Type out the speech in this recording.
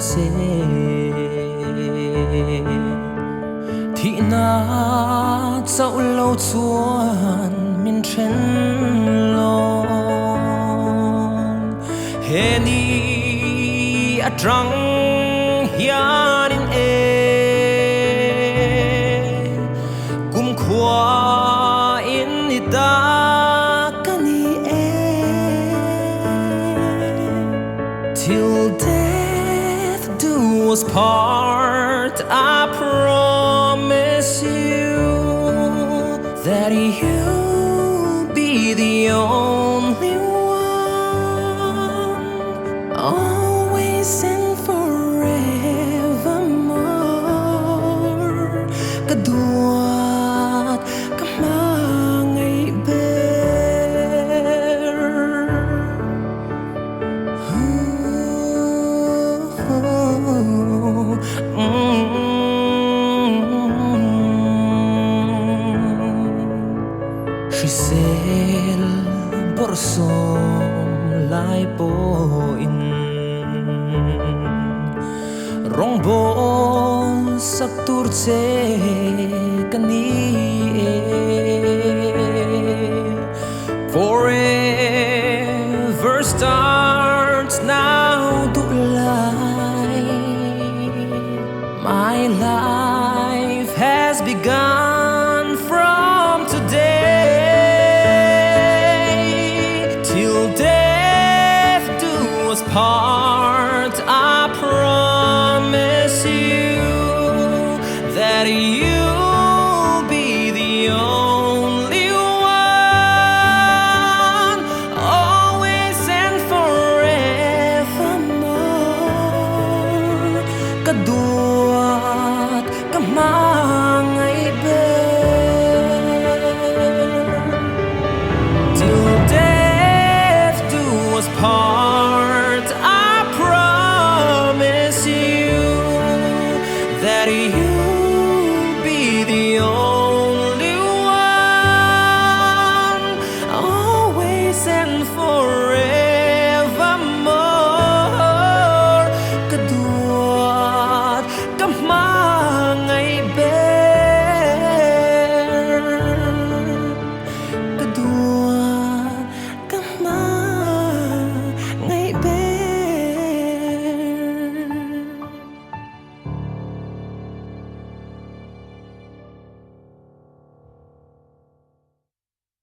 chế thì na dẫu lâu chuan min chen long he ni a trăng hian in kum khua in ni ta ka ni till death do us part. I promise you that you'll be the only one, always and forevermore. Kaduat kamangay ber. She said borsom lai po in rong bo sak tur che kani forever starts now to lie. My life has begun from today till death do us part. I promise you that you'll be the only one, always and forevermore. Kaduat kamangay ber till death do us part. I promise you that you